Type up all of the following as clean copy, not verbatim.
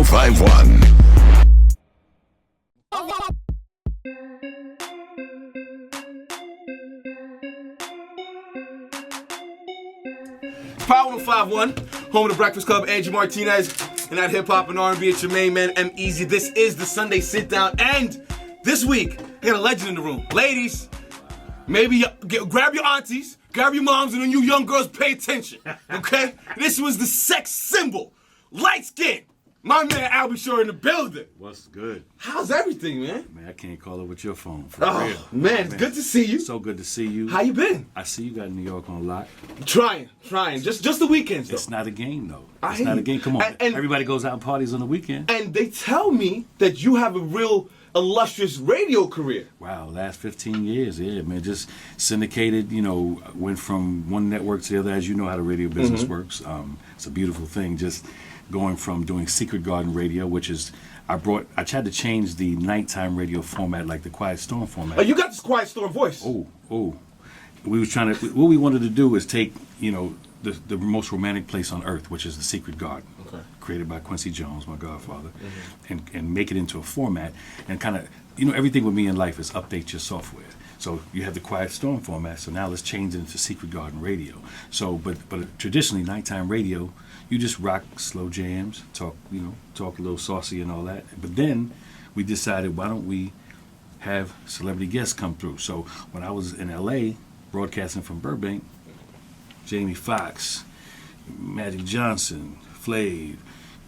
1051. Power 1051, home of the Breakfast Club, Angie Martinez, and that hip-hop and R&B. It's your main man, EmEz. This is the Sunday Sit-Down, and this week, I got a legend in the room. Ladies, maybe grab your aunties, grab your moms, and then you young girls pay attention, okay? This was the sex symbol, light skin. My man Albie Shore in the building. What's good? How's everything, man? Man, I can't call it with your phone. For real. Man, it's good to see you. So good to see you. How you been? I see you got New York on lock. Trying. Just the weekends, though. It's not a game, though. I It's hear not a you. game. Come on. And Everybody goes out and parties on the weekend. And they tell me that you have a real illustrious radio career. Wow, last 15 years, yeah, man. Just syndicated, went from one network to the other, as you know how the radio business works. It's a beautiful thing, just going from doing Secret Garden radio, which is, I tried to change the nighttime radio format, like the Quiet Storm format. Oh, you got this Quiet Storm voice. Oh. We was trying to, what we wanted to do is take, the most romantic place on earth, which is the Secret Garden, created by Quincy Jones, my godfather, and make it into a format and kind of, everything with me in life is update your software. So you have the Quiet Storm format, so now let's change it into Secret Garden radio. So, but traditionally, nighttime radio, you just rock slow jams, talk a little saucy and all that. But then we decided, why don't we have celebrity guests come through? So when I was in LA broadcasting from Burbank, Jamie Foxx, Magic Johnson, Flav,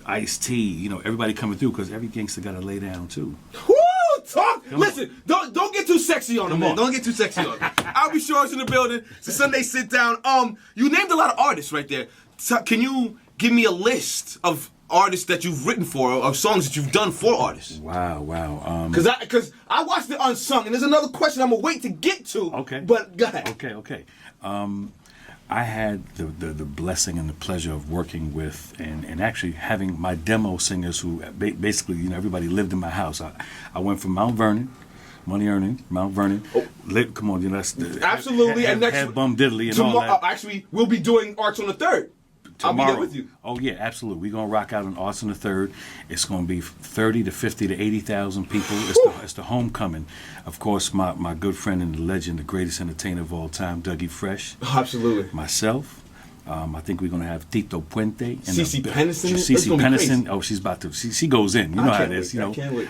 Ice-T, everybody coming through, because every gangster got to lay down too. Woo! Listen, don't get too sexy on him, man. Don't get too sexy on him. Albie Shore's in the building. It's a Sunday Sit Down. You named a lot of artists right there. Can you give me a list of artists that you've written for, or songs that you've done for artists? Wow. Because I watched the Unsung, and there's another question I'm gonna wait to get to. Okay. But go ahead. Okay. I had the blessing and the pleasure of working with and actually having my demo singers who basically, everybody lived in my house. I went from Mount Vernon, money earning, Mount Vernon. Come on, that's the, absolutely. And next bum diddly and all that. Actually, we'll be doing Arts on the 3rd. Tomorrow. I'll be there with you. Oh yeah, absolutely. We're gonna rock out on Arts on the 3rd. It's gonna be 30 to 50 to 80,000 people. It's the homecoming. Of course, my good friend and the legend, the greatest entertainer of all time, Dougie Fresh. Oh, absolutely. Myself. I think we're gonna have Tito Puente and Cece Pennison. Cece Pennison. Oh, she's about to. She goes in. You know how it is. I can't wait.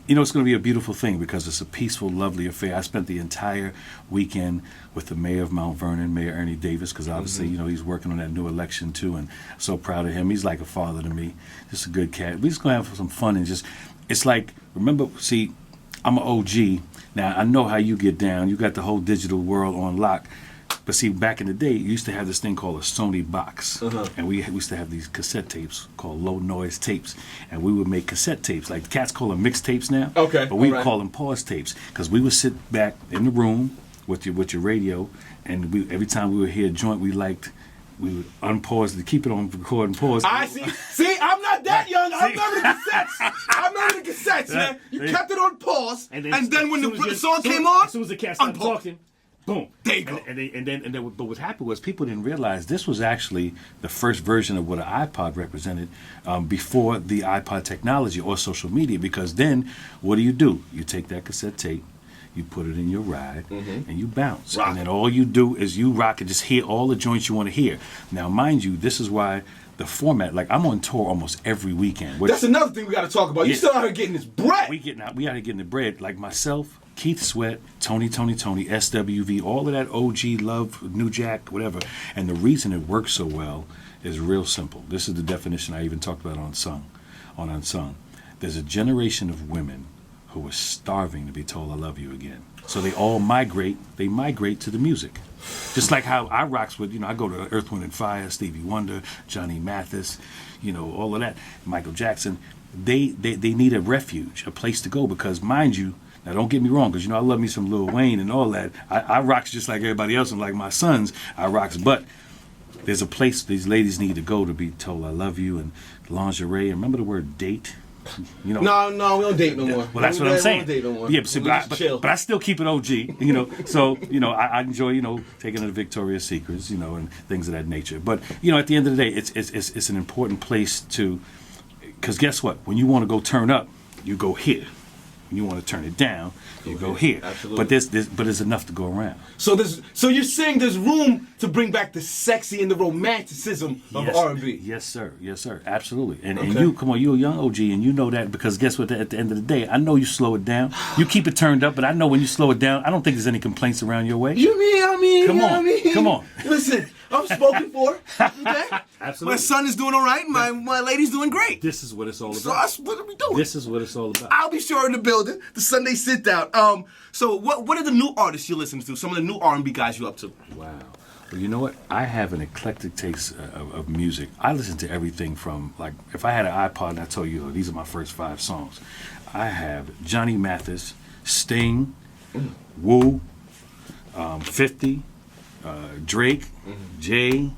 It's gonna be a beautiful thing because it's a peaceful, lovely affair. I spent the entire weekend with the mayor of Mount Vernon, Mayor Ernie Davis, because obviously, he's working on that new election too, and so proud of him. He's like a father to me. Just a good cat. We're just gonna have some fun and it's like, remember, see, I'm an OG. Now I know how you get down. You got the whole digital world on lock. But see, back in the day, you used to have this thing called a Sony box. And we used to have these cassette tapes called low noise tapes. And we would make cassette tapes. Like cats call them mixtapes now. Okay. But we call them pause tapes. Because we would sit back in the room with your radio. And every time we would hear a joint we liked, we would unpause to keep it on record and pause. I see. See, I'm not that young. I remember the cassettes, man. You kept it on pause. And then when the song came on, as soon as the cat started talking, boom. There you go. But what happened was people didn't realize this was actually the first version of what an iPod represented before the iPod technology or social media. Because then, what do? You take that cassette tape, you put it in your ride, and you bounce. Rock. And then all you do is you rock and just hear all the joints you want to hear. Now, mind you, this is why the format, like I'm on tour almost every weekend. That's another thing we got to talk about. You still out here getting this bread. We out here getting the bread. Like myself, Keith Sweat, Tony, SWV, all of that OG love, New Jack, whatever. And the reason it works so well is real simple. This is the definition I even talked about on Unsung. There's a generation of women who are starving to be told I love you again. So they all migrate to the music. Just like how I rocks with, I go to Earth, Wind and Fire, Stevie Wonder, Johnny Mathis, all of that, Michael Jackson. They need a refuge, a place to go, because mind you, now don't get me wrong, because I love me some Lil Wayne and all that. I rocks just like everybody else, and like my sons, I rocks, but there's a place these ladies need to go to be told I love you, and lingerie. And remember the word date? No, we don't date no more. Well, that's what I'm saying. We don't date no more. Yeah, but I still keep it OG, So, I enjoy, taking it to Victoria's Secrets, and things of that nature. But, at the end of the day, it's an important place to Because guess what? When you want to go turn up, you go here. When you want to turn it down, you go here. Absolutely. But there's enough to go around. So you're saying there's room to bring back the sexy and the romanticism of R&B. Yes, sir. Yes, sir. Absolutely. And Okay. and you, come on, you're a young OG, and you know that because guess what? At the end of the day, I know you slow it down. You keep it turned up, but I know when you slow it down, I don't think there's any complaints around your way. Come on. Come on. Listen, I'm spoken for. Okay? Absolutely. My son is doing all right. My lady's doing great. This is what it's all So about. that's what are we doing? This is what it's all about. I'll be sure in the building. The Sunday sit down. So what are the new artists you listen to? Some of the new R&B guys you up to? Wow. Well, you know what? I have an eclectic taste of music. I listen to everything from, like, if I had an iPod and I told you, these are my first 5 songs, I have Johnny Mathis, Sting, Woo, 50, Drake, Jay.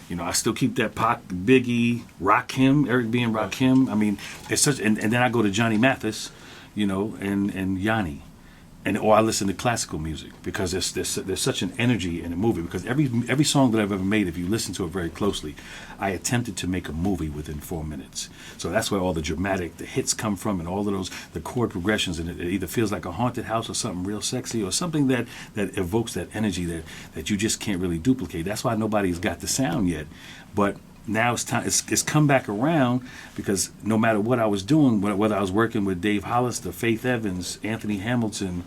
You know, I still keep that Pac, Biggie, Rakim, Eric B. and Rakim. I mean, it's such, and then I go to Johnny Mathis, you know, and Yanni. Or I listen to classical music because there's such an energy in a movie. Because every song that I've ever made, if you listen to it very closely, I attempted to make a movie within 4 minutes. So that's where all the hits come from, and all of those, the chord progressions, and it either feels like a haunted house or something real sexy or something that evokes that energy that you just can't really duplicate. That's why nobody's got the sound yet. But now it's time. It's come back around because no matter what I was doing, whether I was working with Dave Hollister, Faith Evans, Anthony Hamilton,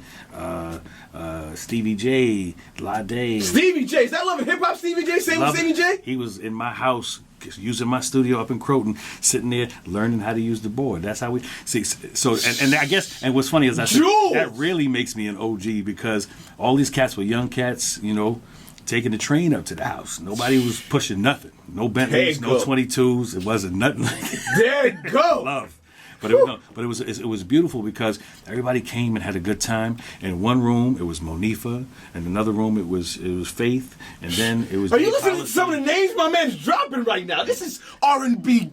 Stevie J, Lade. Stevie J, is that Love and Hip Hop? Stevie J, same with Stevie J. He was in my house using my studio up in Croton, sitting there learning how to use the board. That's how we see. So and I guess, and what's funny is I said that really makes me an OG because all these cats were young cats, you know, taking the train up to the house. Nobody was pushing nothing. No Bentleys, no 22s. It wasn't nothing like that. There you go. Love. But it was beautiful because everybody came and had a good time. In one room it was Monifa, in another room it was Faith, and then it was. Are you listening to some of the names my man's dropping right now? This is R&B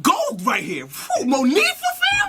gold right here. Monifa, fam.